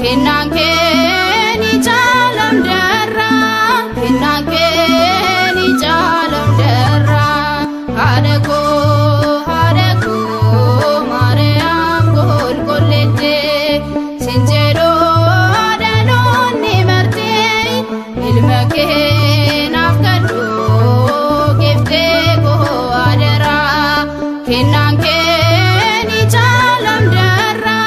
kennan keni jalam darra kennan keni jalam darra hadako Mariam kol kolete sinjero danonni marte ilmake nafkadu gifte ko adara kennan keni jalam darra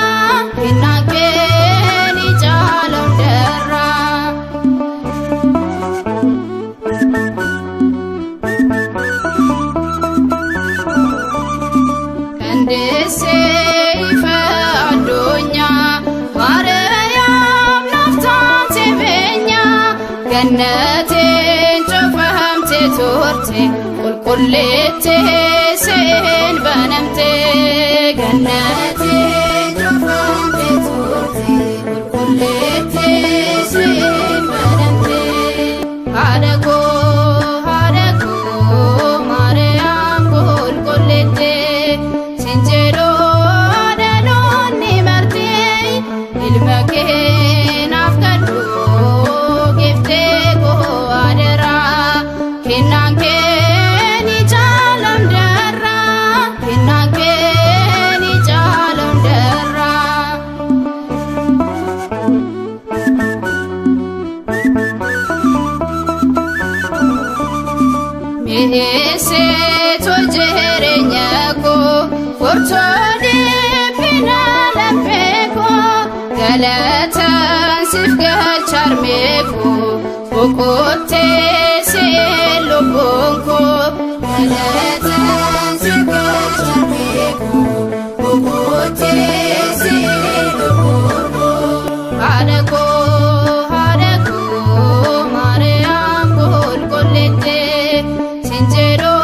kennan keni jalam darra kandese ifa adonya Mariam naftate benya gannatin chofamte torte kulkullete sen banamte gannatin chofamte torte kulkullete sen banamte hadako Mariam kulkullete sinjero danonni marte ilmake nafkadu gifte ko adara kennan keni jalam darra kennan keni jalam darra mehese tojerenya ko fortode pinalameko galatan sifgal charmeko okote selobonko galatan sifgal charmeko okote selobonko hadako Mariam kol kolete sinjero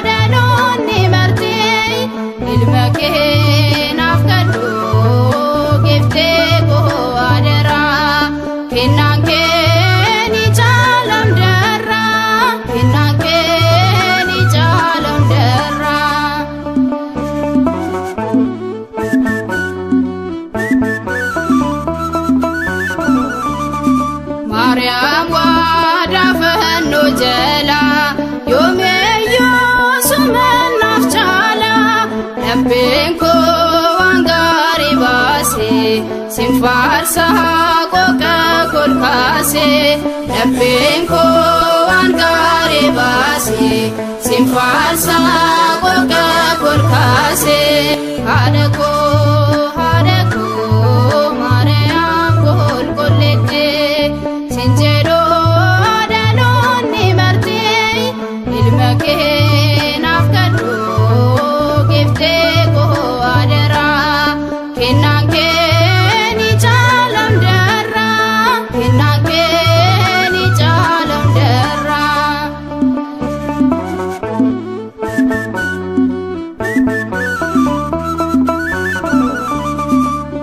danonni marte ilmake nafkadu gifte ko adara kennan keni jalam darra kennan keni jalam darra Mariam wada fanno jala yomeyo suman nafchala lambenko wangari base simfarsa koka kolkase lambenko wangari base simfarsa koka kolkase hadako Mariam kol kolete sinjero danonni marte ilmake nafkadu gifte ko adara kennan keni jalam darra kennan keni jalam darra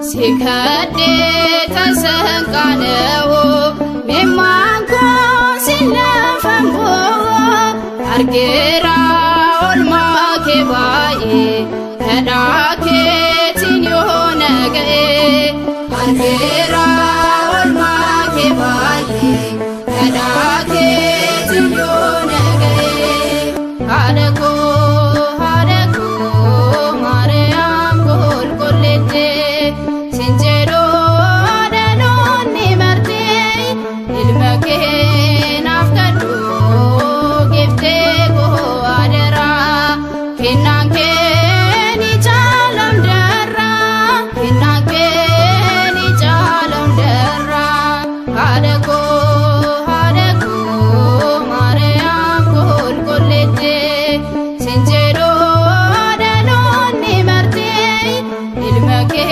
sikade tasankanewo memanko silafambo argera olmake bae kadake tinyo nagae argera olmake bae kadake tinyo nagae hadako Mariam kol kolete sinjero danonni marte ilmake nafkadu gifte ko adara kennan keni jalam darra kennan keni jalam darra hadako Mariam kol kolete sinjero danonni marte ilmake